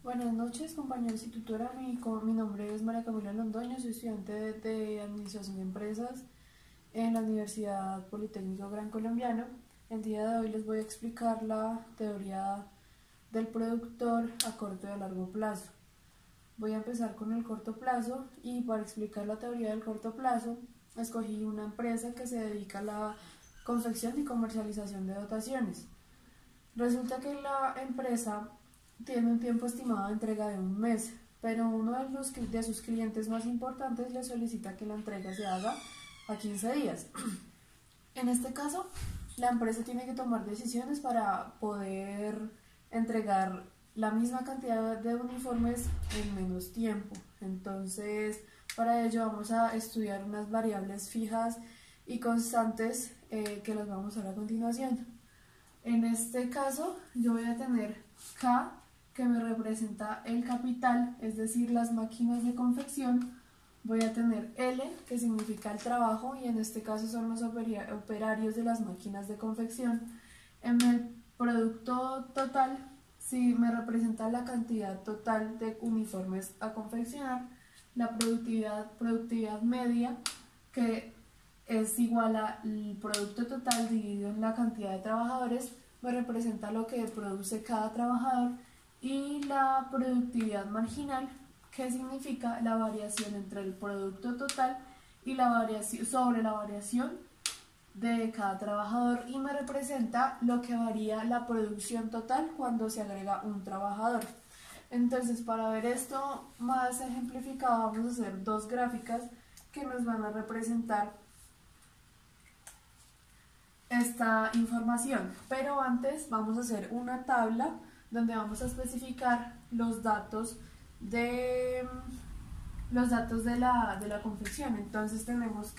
Buenas noches, compañeros y tutora. Mi nombre es María Camila Londoño, soy estudiante de Administración de Empresas en la Universidad Politécnico Gran Colombiano. El día de hoy les voy a explicar la teoría del productor a corto y a largo plazo. Voy a empezar con el corto plazo y para explicar la teoría del corto plazo escogí una empresa que se dedica a la confección y comercialización de dotaciones. Resulta que la empresa tiene un tiempo estimado de entrega de un mes, pero uno de sus clientes más importantes le solicita que la entrega se haga a 15 días. En este caso, la empresa tiene que tomar decisiones para poder entregar la misma cantidad de uniformes en menos tiempo. Entonces, para ello vamos a estudiar unas variables fijas y constantes que las vamos a ver a continuación. En este caso, yo voy a tener K, que me representa el capital, es decir, las máquinas de confección. Voy a tener L, que significa el trabajo, y en este caso son los operarios de las máquinas de confección. En el producto total, sí me representa la cantidad total de uniformes a confeccionar. La productividad media, que es igual al producto total dividido en la cantidad de trabajadores, me representa lo que produce cada trabajador, y la productividad marginal, que significa la variación entre el producto total y la variación sobre la variación de cada trabajador, y me representa lo que varía la producción total cuando se agrega un trabajador. Entonces, para ver esto más ejemplificado, vamos a hacer dos gráficas que nos van a representar esta información, pero antes vamos a hacer una tabla donde vamos a especificar los datos de la confección. Entonces tenemos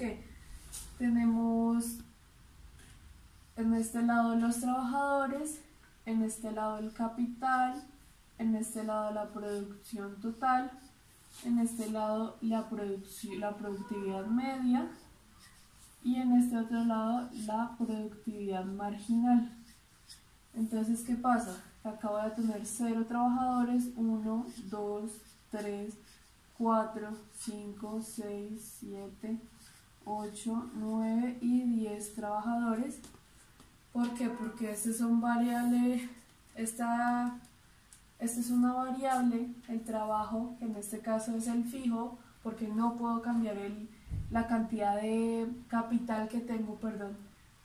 en este lado los trabajadores, en este lado el capital, en este lado la producción total, en este lado la productividad media, y en este otro lado la productividad marginal. Entonces, ¿qué pasa? Acabo de tener 0 trabajadores, 1, 2, 3, 4, 5, 6, 7, 8, 9 y 10 trabajadores. ¿Por qué? Porque esta es una variable, el trabajo, que en este caso es el fijo, porque no puedo cambiar la cantidad de capital que tengo,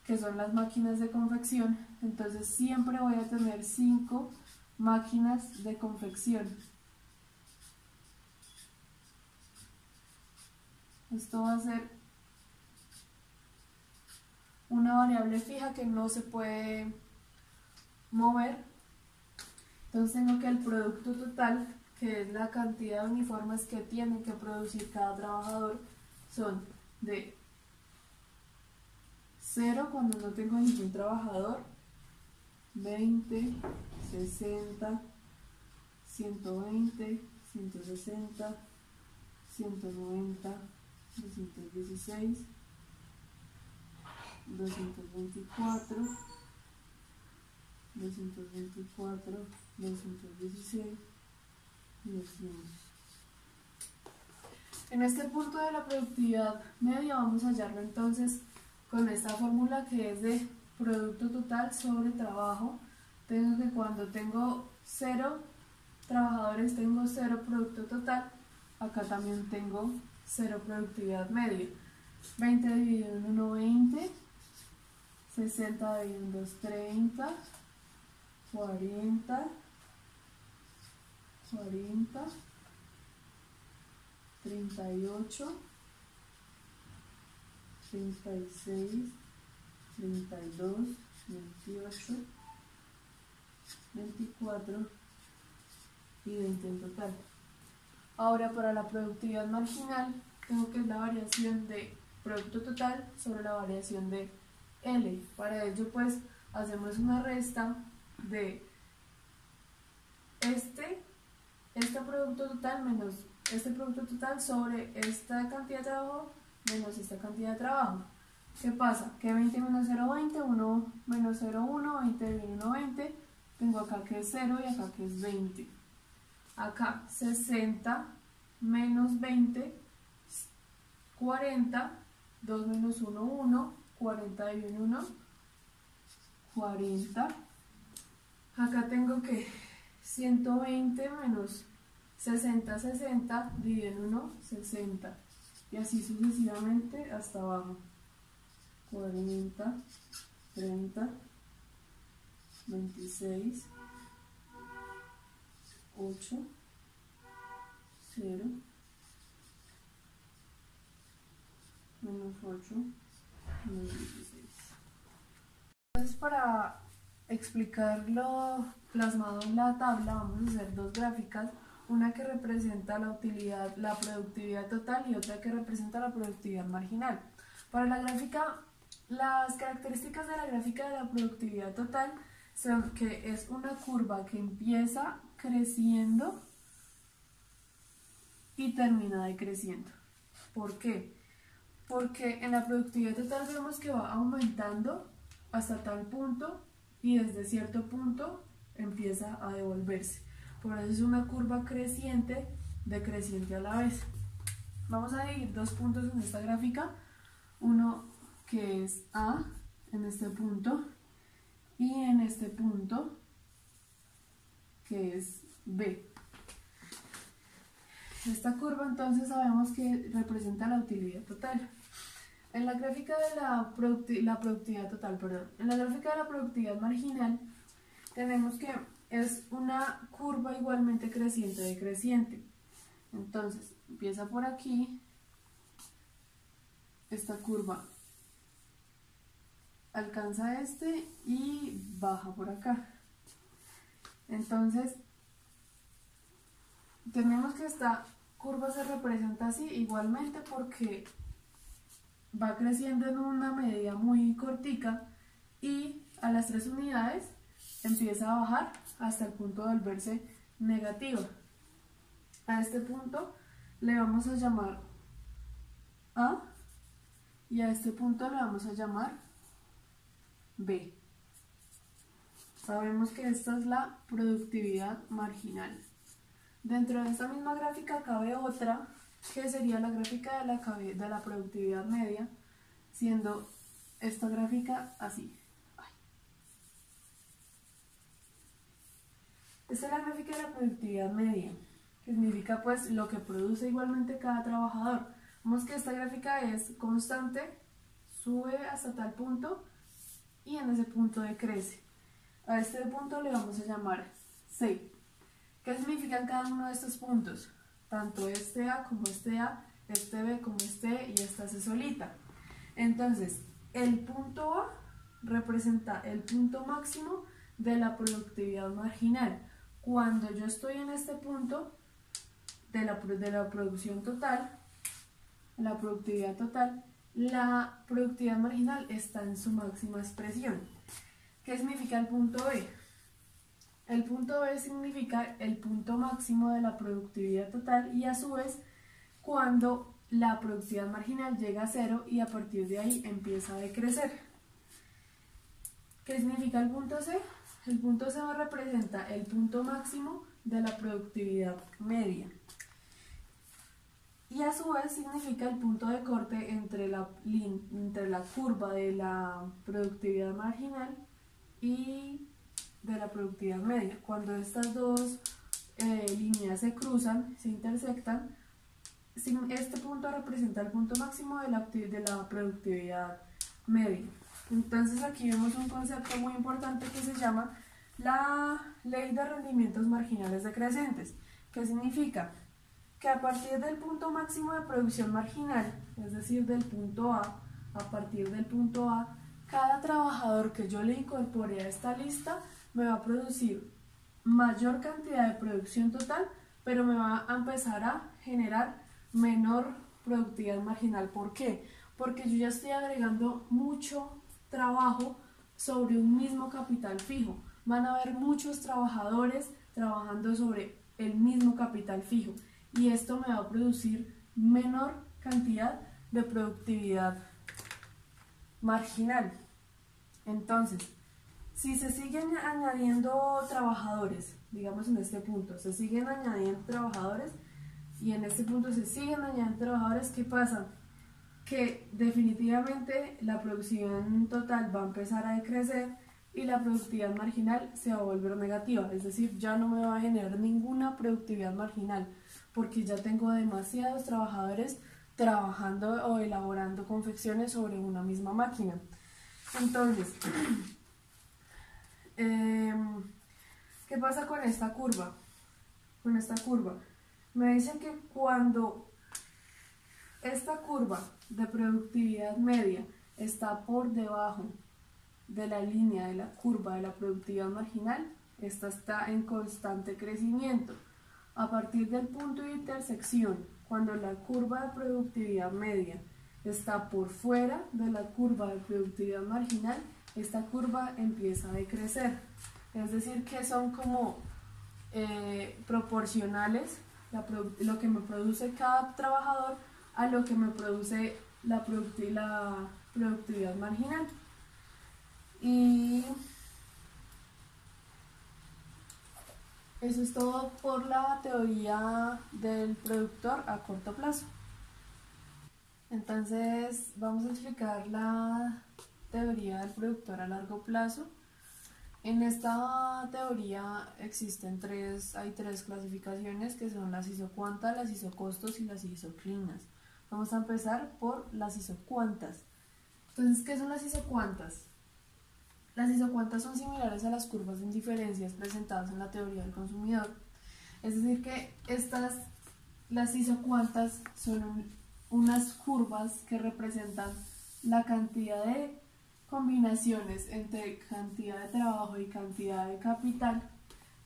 que son las máquinas de confección. Entonces siempre voy a tener 5 máquinas de confección. Esto va a ser una variable fija que no se puede mover. Entonces tengo que el producto total, que es la cantidad de uniformes que tiene que producir cada trabajador, son de 0 cuando no tengo ningún trabajador, 20, 60, 120, 160, 190, 216, 224, 224, 216 y 200. En este punto de la productividad media vamos a hallarlo entonces con esta fórmula, que es de producto total sobre trabajo. Tengo que cuando tengo 0 trabajadores tengo 0 producto total. Acá también tengo 0 productividad media. 20 dividido en 1, 20. 60 dividido en 2, 30. 40. 40. 38. 36, 32, 28, 24 y 20 en total. Ahora, para la productividad marginal, tengo que es la variación de producto total sobre la variación de L. Para ello, pues, hacemos una resta de este producto total menos este producto total sobre esta cantidad de trabajo menos esta cantidad de trabajo. ¿Qué pasa? Que 20 menos 0, 20, 1 menos 0, 1, 20 menos 1, 20. Tengo acá que es 0 y acá que es 20. acá 60 menos 20, 40, 2 menos 1, 1, 41, 1, 40. Acá tengo que 120 menos 60, 60, dividido en 1, 60. Y así sucesivamente hasta abajo. 40, 30, 26, 8, 0, menos 8, menos 16. Entonces, para explicarlo plasmado en la tabla, vamos a hacer dos gráficas, una que representa la utilidad, la productividad total, y otra que representa la productividad marginal. Para la gráfica, las características de la gráfica de la productividad total son que es una curva que empieza creciendo y termina decreciendo. ¿Por qué? Porque en la productividad total vemos que va aumentando hasta tal punto y desde cierto punto empieza a devolverse. Por eso es una curva creciente, decreciente a la vez. Vamos a dividir dos puntos en esta gráfica, uno que es A en este punto y en este punto que es B. Esta curva entonces sabemos que representa la utilidad total. En la gráfica de la productividad total, perdón, en la gráfica de la productividad marginal tenemos que es una curva igualmente creciente decreciente. Entonces empieza por aquí, esta curva alcanza este y baja por acá. Entonces tenemos que esta curva se representa así igualmente porque va creciendo en una medida muy cortica y a las 3 unidades empieza a bajar hasta el punto de volverse negativa. A este punto le vamos a llamar A y a este punto le vamos a llamar B. Sabemos que esta es la productividad marginal. Dentro de esta misma gráfica cabe otra, que sería la gráfica de la productividad media, siendo esta gráfica así. Esta es la gráfica de la productividad media, que significa pues lo que produce igualmente cada trabajador. Vemos que esta gráfica es constante, sube hasta tal punto y en ese punto decrece. A este punto le vamos a llamar C. ¿Qué significan cada uno de estos puntos? Tanto este A como este A, este B como este E y esta C solita. Entonces, el punto A representa el punto máximo de la productividad marginal. Cuando yo estoy en este punto de la producción total, la productividad total, la productividad marginal está en su máxima expresión. ¿Qué significa el punto B? El punto B significa el punto máximo de la productividad total y a su vez cuando la productividad marginal llega a 0 y a partir de ahí empieza a decrecer. ¿Qué significa el punto C? El punto C representa el punto máximo de la productividad media. Y a su vez significa el punto de corte entre la curva de la productividad marginal y de la productividad media. Cuando estas dos líneas se cruzan, se intersectan, este punto representa el punto máximo de la productividad media. Entonces aquí vemos un concepto muy importante que se llama la ley de rendimientos marginales decrecientes. ¿Qué significa? Que a partir del punto máximo de producción marginal, es decir, del punto A partir del punto A, cada trabajador que yo le incorpore a esta lista me va a producir mayor cantidad de producción total, pero me va a empezar a generar menor productividad marginal. ¿Por qué? Porque yo ya estoy agregando mucho trabajo sobre un mismo capital fijo. Van a haber muchos trabajadores trabajando sobre el mismo capital fijo y esto me va a producir menor cantidad de productividad marginal. Entonces, Si se siguen añadiendo trabajadores, digamos en este punto, se siguen añadiendo trabajadores y en este punto se siguen añadiendo trabajadores, ¿qué pasa? Que definitivamente la producción total va a empezar a decrecer y la productividad marginal se va a volver negativa, es decir, ya no me va a generar ninguna productividad marginal porque ya tengo demasiados trabajadores trabajando o elaborando confecciones sobre una misma máquina. Entonces, ¿qué pasa con esta curva? Con esta curva. Me dice que cuando esta curva de productividad media está por debajo de la línea de la curva de la productividad marginal, esta está en constante crecimiento. A partir del punto de intersección, cuando la curva de productividad media está por fuera de la curva de productividad marginal, esta curva empieza a decrecer. Es decir, que son como proporcionales lo que me produce cada trabajador a lo que me produce la productividad marginal. Y eso es todo por la teoría del productor a corto plazo. Entonces vamos a explicar la teoría del productor a largo plazo. En esta teoría existen hay tres clasificaciones que son las isocuantas, las isocostos y las isoclinas. Vamos a empezar por las isocuantas. Entonces, ¿qué son las isocuantas? Las isocuantas son similares a las curvas de indiferencias presentadas en la teoría del consumidor. Es decir, que las isocuantas son unas curvas que representan la cantidad de combinaciones entre cantidad de trabajo y cantidad de capital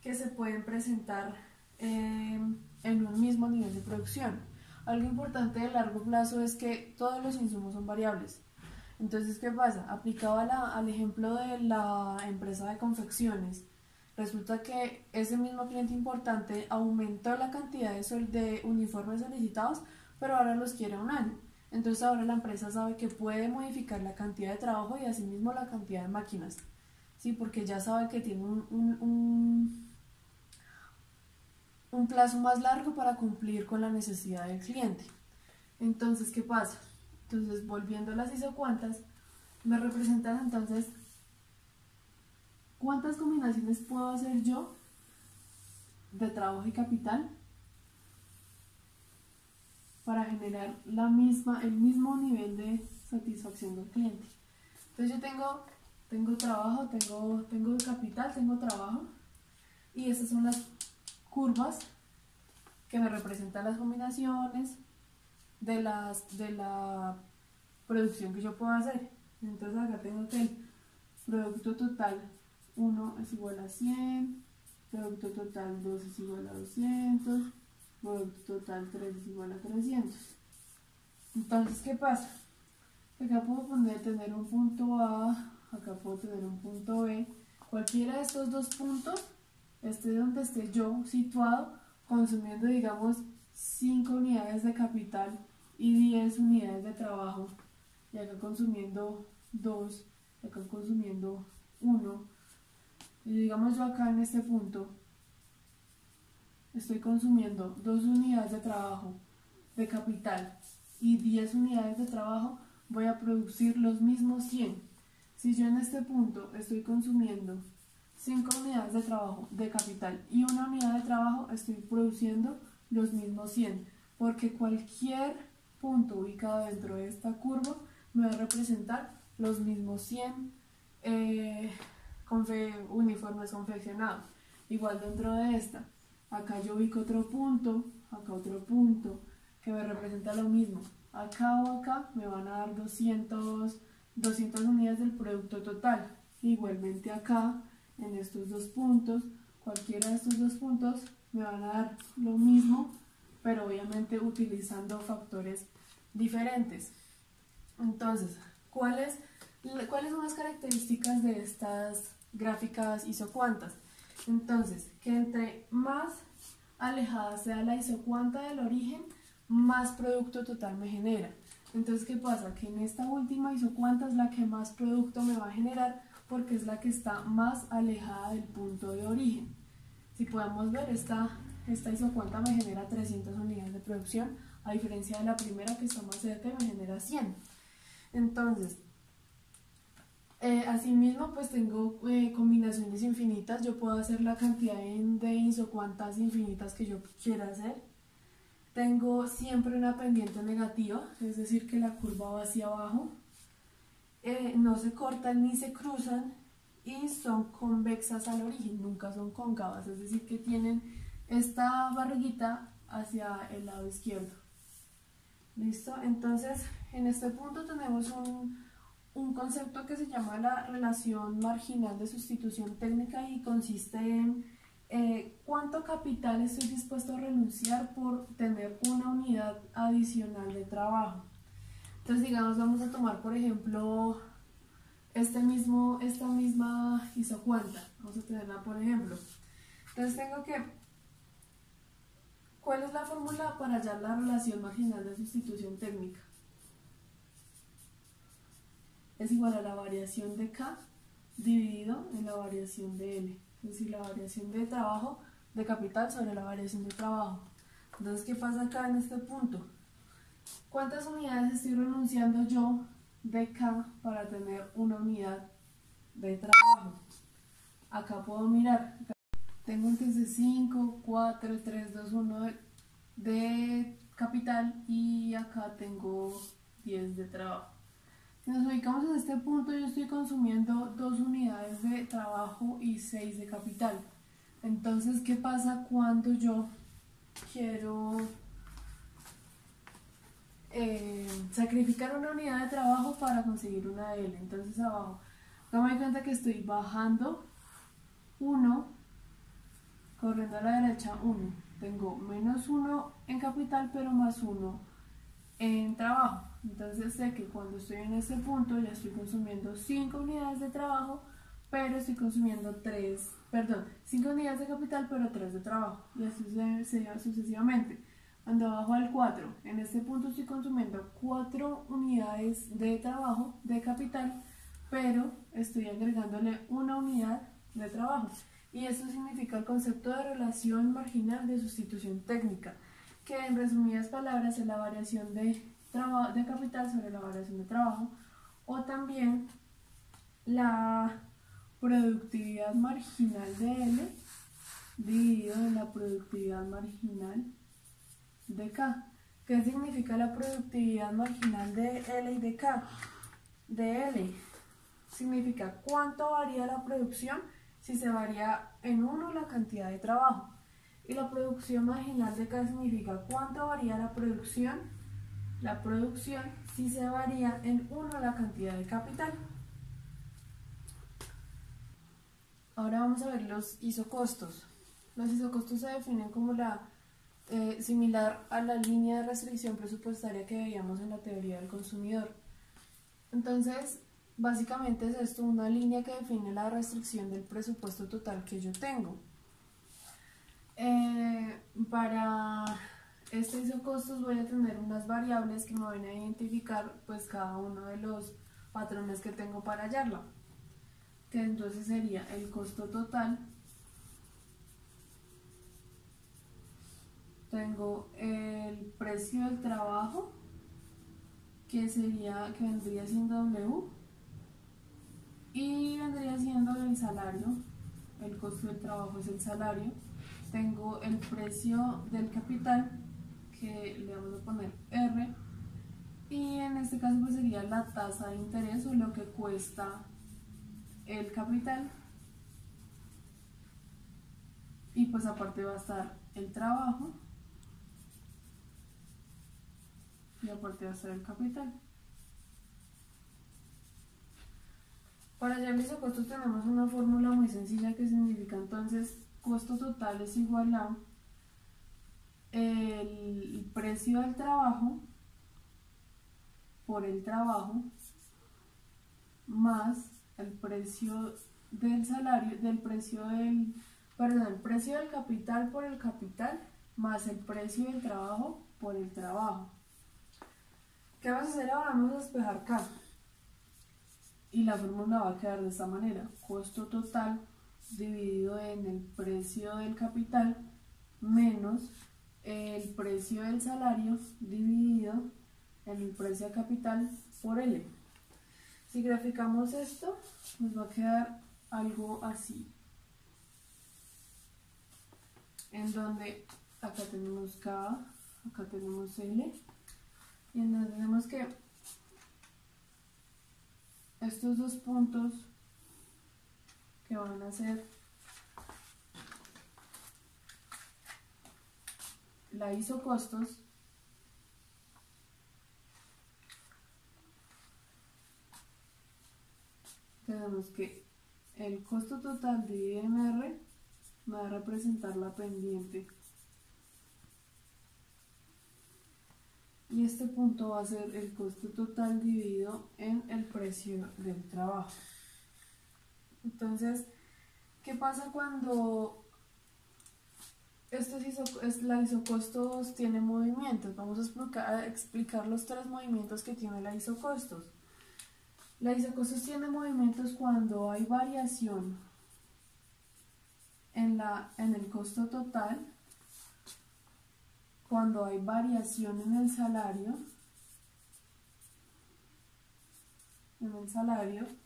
que se pueden presentar en un mismo nivel de producción. Algo importante de largo plazo es que todos los insumos son variables. Entonces, ¿qué pasa? Aplicado al ejemplo de la empresa de confecciones, resulta que ese mismo cliente importante aumentó la cantidad de uniformes solicitados, pero ahora los quiere un año. Entonces ahora la empresa sabe que puede modificar la cantidad de trabajo y asimismo la cantidad de máquinas, ¿sí? Porque ya sabe que tiene un plazo más largo para cumplir con la necesidad del cliente. Entonces, ¿qué pasa? Entonces, volviendo a las isocuantas, me representan entonces cuántas combinaciones puedo hacer yo de trabajo y capital para generar el mismo nivel de satisfacción del cliente. Entonces yo tengo trabajo, tengo capital, tengo trabajo, y estas son las curvas que me representan las combinaciones de la producción que yo puedo hacer. Entonces acá tengo que el producto total 1 es igual a 100, producto total 2 es igual a 200, producto total 3 es igual a 300. Entonces, ¿qué pasa? Acá puedo tener un punto A, acá puedo tener un punto B. Cualquiera de estos dos puntos, donde esté yo situado, consumiendo, digamos, 5 unidades de capital y 10 unidades de trabajo, y acá consumiendo 2, y acá consumiendo 1, y digamos yo acá en este punto estoy consumiendo 2 unidades de trabajo de capital y 10 unidades de trabajo, voy a producir los mismos 100. Si yo en este punto estoy consumiendo 5 unidades de trabajo de capital y 1 unidad de trabajo, estoy produciendo los mismos 100, porque cualquier punto ubicado dentro de esta curva me va a representar los mismos 100 uniformes confeccionados. Igual dentro de esta, acá yo ubico otro punto, acá otro punto, que me representa lo mismo. Acá o acá me van a dar 200 unidades del producto total. Igualmente acá, en estos dos puntos, cualquiera de estos dos puntos me van a dar lo mismo, pero obviamente utilizando factores diferentes. Entonces, ¿cuáles son las características de estas gráficas isocuantas? Entonces, que entre más alejada sea la isocuanta del origen, más producto total me genera. Entonces, ¿qué pasa? Que en esta última isocuanta es la que más producto me va a generar, porque es la que está más alejada del punto de origen. Si podemos ver, esta isocuanta me genera 300 unidades de producción, a diferencia de la primera que está más cerca y me genera 100. Entonces, asimismo, pues tengo combinaciones infinitas. Yo puedo hacer la cantidad de isocuantas infinitas que yo quiera hacer. Tengo siempre una pendiente negativa, es decir, que la curva va hacia abajo. No se cortan ni se cruzan y son convexas al origen, nunca son cóncavas, es decir, que tienen esta barriguita hacia el lado izquierdo. ¿Listo? Entonces, en este punto tenemos un concepto que se llama la relación marginal de sustitución técnica y consiste en cuánto capital estoy dispuesto a renunciar por tener una unidad adicional de trabajo. Entonces, digamos, vamos a tomar, por ejemplo, esta misma isocuanta. Vamos a tenerla, por ejemplo. Entonces, ¿cuál es la fórmula para hallar la relación marginal de sustitución técnica? Es igual a la variación de K dividido en la variación de L. Es decir, la variación de trabajo de capital sobre la variación de trabajo. Entonces, ¿qué pasa acá en este punto? ¿Cuántas unidades estoy renunciando yo de K para tener una unidad de trabajo? Acá puedo mirar. Tengo entonces 5, 4, 3, 2, 1 de capital y acá tengo 10 de trabajo. Si nos ubicamos en este punto, yo estoy consumiendo 2 unidades de trabajo y 6 de capital. Entonces, ¿qué pasa cuando yo quiero sacrificar una unidad de trabajo para conseguir una de L? Entonces abajo, acá me doy cuenta que estoy bajando 1, corriendo a la derecha 1. Tengo menos 1 en capital, pero más 1 en trabajo. Entonces sé que cuando estoy en este punto ya estoy consumiendo 5 unidades de trabajo, pero estoy consumiendo 5 unidades de capital, pero 3 de trabajo. Y así sucesivamente. Cuando bajo al 4, en este punto estoy consumiendo 4 unidades de trabajo, de capital, pero estoy agregándole una unidad de trabajo. Y eso significa el concepto de relación marginal de sustitución técnica, que en resumidas palabras es la variación de capital sobre la variación de trabajo, o también la productividad marginal de L dividido en la productividad marginal de K. ¿Qué significa la productividad marginal de L y de K? De L significa cuánto varía la producción si se varía en 1 la cantidad de trabajo. Y la producción marginal de K significa cuánto varía la producción si se varía en 1 la cantidad de capital. Ahora vamos a ver los isocostos. Los isocostos se definen como similar a la línea de restricción presupuestaria que veíamos en la teoría del consumidor. Entonces, básicamente es esto, una línea que define la restricción del presupuesto total que yo tengo. Para este isocostos voy a tener unas variables que me van a identificar pues cada uno de los patrones que tengo para hallarla, que entonces sería el costo total, tengo el precio del trabajo, que vendría siendo W, y vendría siendo el salario. El costo del trabajo es el salario. Tengo el precio del capital, que le vamos a poner R, y en este caso pues sería la tasa de interés o lo que cuesta el capital, y pues aparte va a estar el trabajo y aparte va a estar el capital. Para hallar los isocostos tenemos una fórmula muy sencilla que significa entonces costo total es igual a el precio del trabajo por el trabajo más el precio del salario, el precio del capital por el capital más el precio del trabajo por el trabajo. ¿Qué vamos a hacer ahora? Vamos a despejar K. y la fórmula va a quedar de esta manera: costo total dividido en el precio del capital menos el precio del salario dividido en el precio de capital por L. Si graficamos esto, nos va a quedar algo así, en donde acá tenemos K, acá tenemos L, y en donde tenemos que estos dos puntos que van a ser la isocostos, tenemos que el costo total dividido en R va a representar la pendiente, y este punto va a ser el costo total dividido en el precio del trabajo. Entonces, ¿qué pasa cuando la isocostos tiene movimientos? Vamos a explicar los tres movimientos que tiene la isocostos. La isocostos tiene movimientos cuando hay variación en el costo total, cuando hay variación en el salario,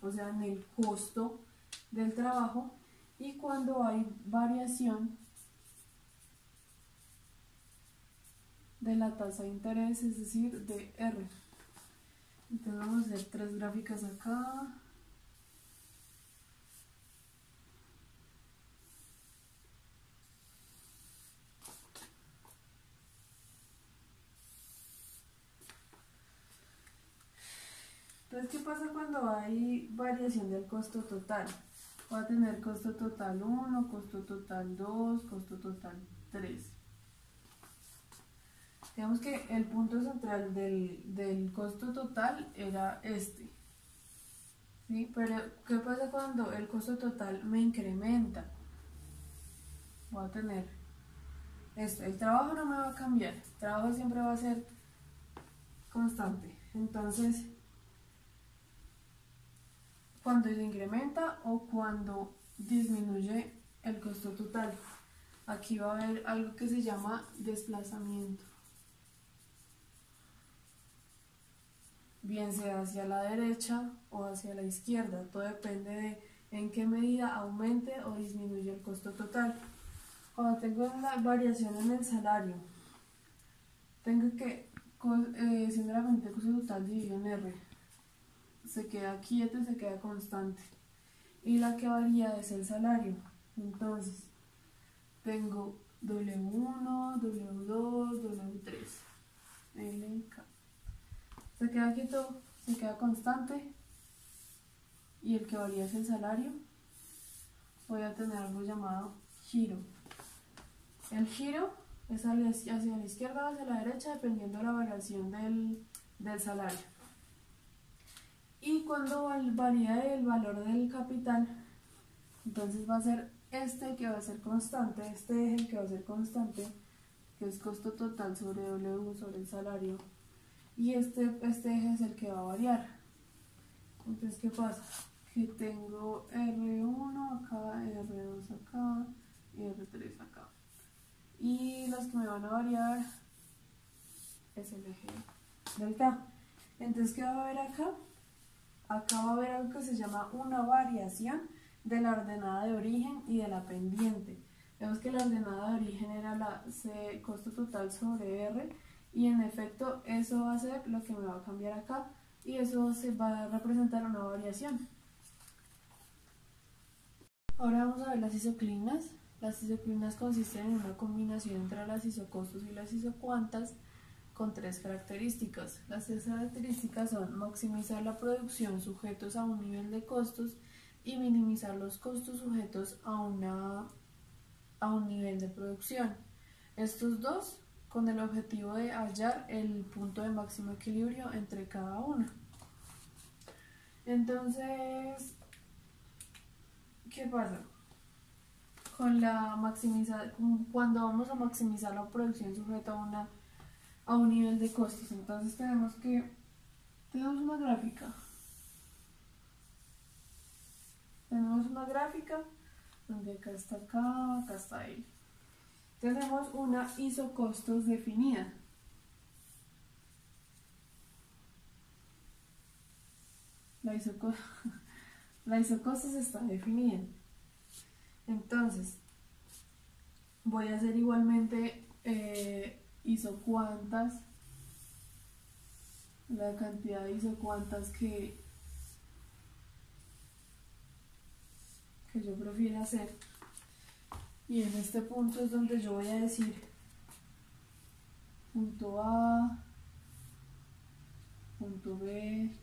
o sea, en el costo del trabajo, y cuando hay variación de la tasa de interés, es decir, de R. Entonces vamos a hacer tres gráficas acá. Entonces, ¿qué pasa cuando hay variación del costo total? Va a tener costo total 1, costo total 2, costo total 3. Digamos que el punto central del costo total era este, ¿sí? Pero, ¿qué pasa cuando el costo total me incrementa? Voy a tener esto. El trabajo no me va a cambiar, el trabajo siempre va a ser constante. Entonces, cuando se incrementa o cuando disminuye el costo total, aquí va a haber algo que se llama desplazamiento, bien sea hacia la derecha o hacia la izquierda. Todo depende de en qué medida aumente o disminuye el costo total. Cuando tengo una variación en el salario, tengo que simplemente el costo total dividido en R se queda quieto y se queda constante, y la que varía es el salario. Entonces tengo W1, W2, W3, LK. Se queda quieto, se queda constante, y el que varía es el salario. Voy a tener algo llamado giro. El giro es hacia la izquierda o hacia la derecha, dependiendo de la variación del salario. Y cuando varía el valor del capital, entonces va a ser este que va a ser constante, este eje que va a ser constante, que es costo total sobre W sobre el salario, y este eje es el que va a variar. Entonces, ¿qué pasa? Que tengo R1 acá, R2 acá y R3 acá, y los que me van a variar es el eje del K. Entonces, ¿qué va a haber acá? Acá va a haber algo que se llama una variación de la ordenada de origen y de la pendiente. Vemos que la ordenada de origen era costo total sobre R, y en efecto eso va a ser lo que me va a cambiar acá, y eso se va a representar una variación. Ahora vamos a ver las isoclinas. Las isoclinas consisten en una combinación entre las isocostos y las isocuantas con tres características. Las tres características son maximizar la producción sujetos a un nivel de costos y minimizar los costos sujetos a un nivel de producción. Estos dos con el objetivo de hallar el punto de máximo equilibrio entre cada una. Entonces, ¿qué pasa? Cuando vamos a maximizar la producción sujeta a un nivel de costos, entonces tenemos una gráfica tenemos una gráfica donde acá está L. Tenemos una isocostos definida. La isocostos está definida. Entonces, voy a hacer igualmente isocuantas, la cantidad de isocuantas que yo prefiero hacer. Y en este punto es donde yo voy a decir punto A, punto B,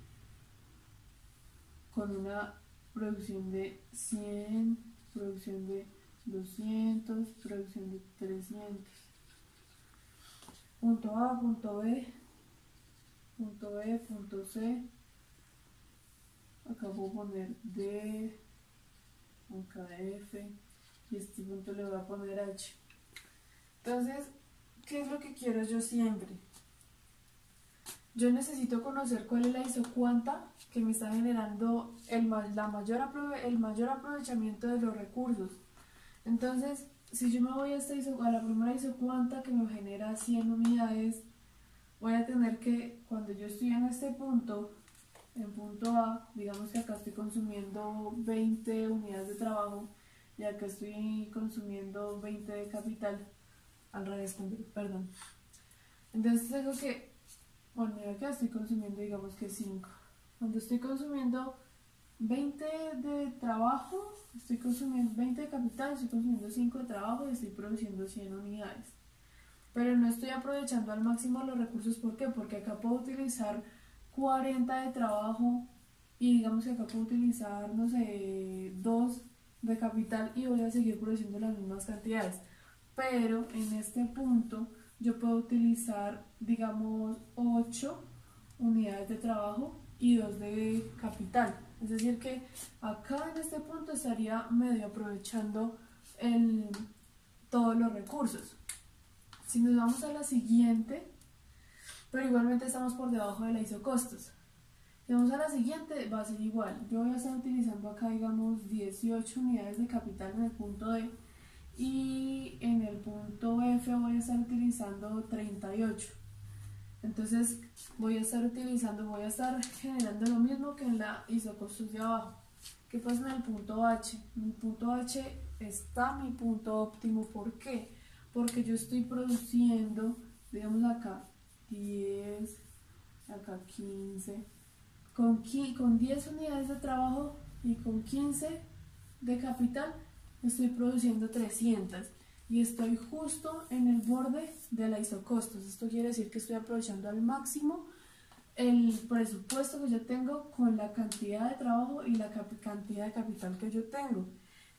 con una producción de 100, producción de 200, producción de 300. Punto A, punto B, punto C. Acá voy a poner D, acá F, y este punto le voy a poner H. Entonces, ¿qué es lo que quiero yo siempre? Yo necesito conocer cuál es la isocuanta que me está generando el mayor aprovechamiento de los recursos. Entonces, si yo me voy a la primera isocuanta que me genera 100 unidades, voy a tener que, cuando yo estoy en este punto, en punto A, digamos que acá estoy consumiendo 20 unidades de trabajo y acá estoy consumiendo 20 de capital, al revés, perdón. Entonces tengo que poner acá, estoy consumiendo, digamos que 5. Cuando estoy consumiendo 20 de trabajo, estoy consumiendo 20 de capital, estoy consumiendo 5 de trabajo y estoy produciendo 100 unidades. Pero no estoy aprovechando al máximo los recursos. ¿Por qué? Porque acá puedo utilizar 40 de trabajo y digamos que acá puedo utilizar, no sé, 2 de capital y voy a seguir produciendo las mismas cantidades. Pero en este punto yo puedo utilizar, digamos, 8 unidades de trabajo y 2 de capital. Es decir que acá en este punto estaría medio aprovechando todos los recursos. Si nos vamos a la siguiente, pero igualmente estamos por debajo de la isocostos. Si vamos a la siguiente, va a ser igual. Yo voy a estar utilizando acá, digamos, 18 unidades de capital en el punto D y en el punto F voy a estar utilizando 38. Entonces voy a estar generando lo mismo que en la isocostos de abajo. ¿Qué pasa en el punto H? En el punto H está mi punto óptimo. ¿Por qué? Porque yo estoy produciendo, digamos acá, 10, acá 15, con 10 unidades de trabajo y con 15 de capital estoy produciendo 300 y estoy justo en el borde de la isocostos. Esto quiere decir que estoy aprovechando al máximo el presupuesto que yo tengo con la cantidad de trabajo y la cantidad de capital que yo tengo.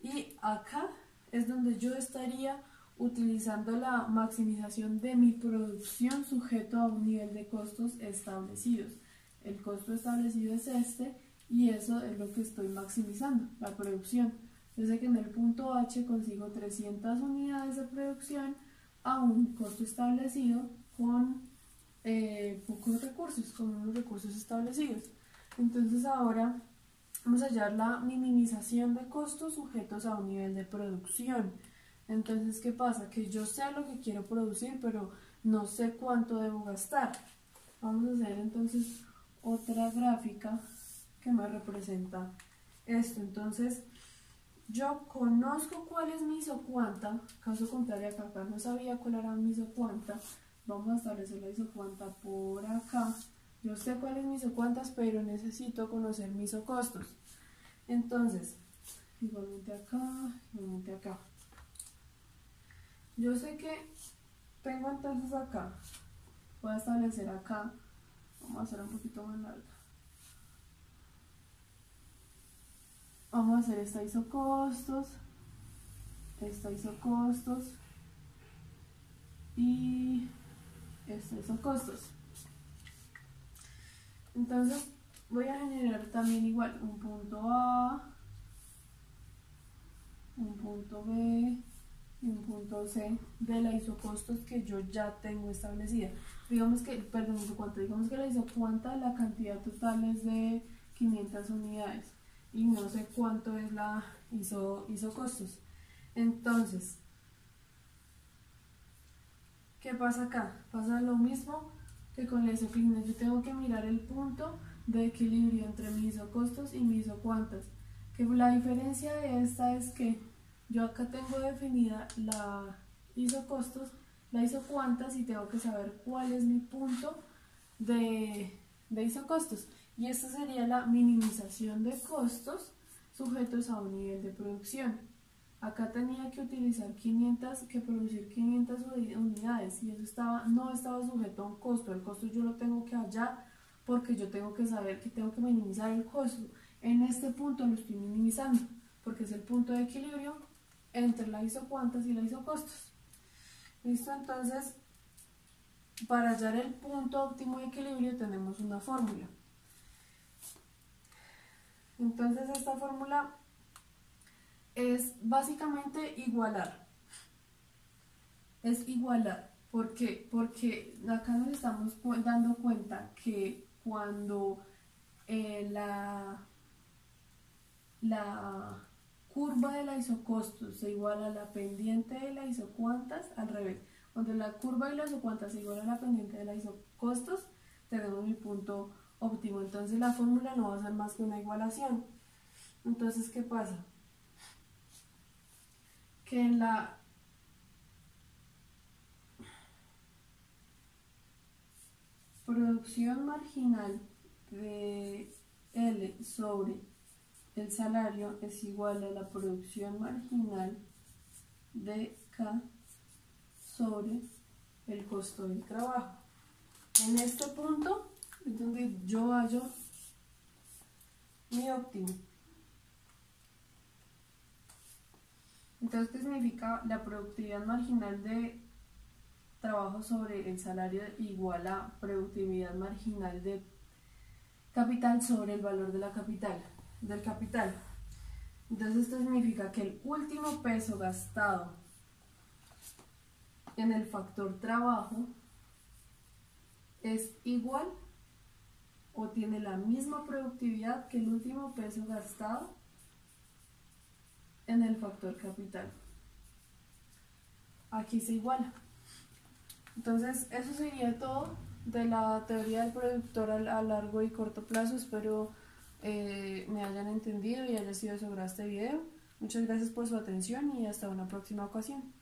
Y acá es donde yo estaría utilizando la maximización de mi producción sujeto a un nivel de costos establecidos. El costo establecido es este y eso es lo que estoy maximizando, la producción. Yo sé que en el punto H consigo 300 unidades de producción a un costo establecido con pocos recursos, con unos recursos establecidos. Entonces ahora vamos a hallar la minimización de costos sujetos a un nivel de producción. Entonces, ¿qué pasa? Que yo sé lo que quiero producir, pero no sé cuánto debo gastar. Vamos a hacer entonces otra gráfica que me representa esto. Entonces, yo conozco cuál es mi isocuanta, caso contrario acá no sabía cuál era mi isocuanta. Vamos a establecer la isocuanta por acá. Yo sé cuál es mi isocuantas, pero necesito conocer mis isocostos. Entonces, igualmente acá, igualmente acá. Yo sé que tengo entonces acá, voy a establecer acá, vamos a hacer un poquito más larga. Vamos a hacer esta isocostos y esta isocostos. Entonces voy a generar también igual un punto A, un punto B y un punto C de la isocostos que yo ya tengo establecida. Digamos que, digamos que la isocuanta, la cantidad total es de 500 unidades. y no sé cuánto es la ISO costos. Entonces, ¿qué pasa acá? Pasa lo mismo que con la isoclina. Yo tengo que mirar el punto de equilibrio entre mi isocostos y mi isocuantas. Que la diferencia de esta es que yo acá tengo definida la isocostos, la isocuantas, y tengo que saber cuál es mi punto de isocostos. Y esta sería la minimización de costos sujetos a un nivel de producción. Acá tenía que utilizar producir 500 unidades, y eso no estaba sujeto a un costo. El costo yo lo tengo que hallar porque yo tengo que saber que tengo que minimizar el costo. En este punto lo estoy minimizando porque es el punto de equilibrio entre la isocuantas y la isocostos. ¿Listo? Entonces, para hallar el punto óptimo de equilibrio tenemos una fórmula. Entonces, esta fórmula es básicamente igualar. Es igualar. ¿Por qué? Porque acá nos estamos dando cuenta que cuando la curva de la isocostos se iguala a la pendiente de la isocuantas, al revés. Cuando la curva de la isocuantas se iguala a la pendiente de la isocostos, tenemos mi punto óptimo. Entonces la fórmula no va a ser más que una igualación. Entonces, ¿qué pasa? Que en la producción marginal de L sobre el salario es igual a la producción marginal de K sobre el costo del trabajo. En este punto es donde yo hallo mi óptimo. Entonces, ¿qué significa? La productividad marginal de trabajo sobre el salario igual a productividad marginal de capital sobre el valor de la del capital. Entonces, esto significa que el último peso gastado en el factor trabajo es igual o tiene la misma productividad que el último peso gastado en el factor capital. Aquí se iguala. Entonces, eso sería todo de la teoría del productor a largo y corto plazo. Espero me hayan entendido y haya sido de su agrado este video. Muchas gracias por su atención y hasta una próxima ocasión.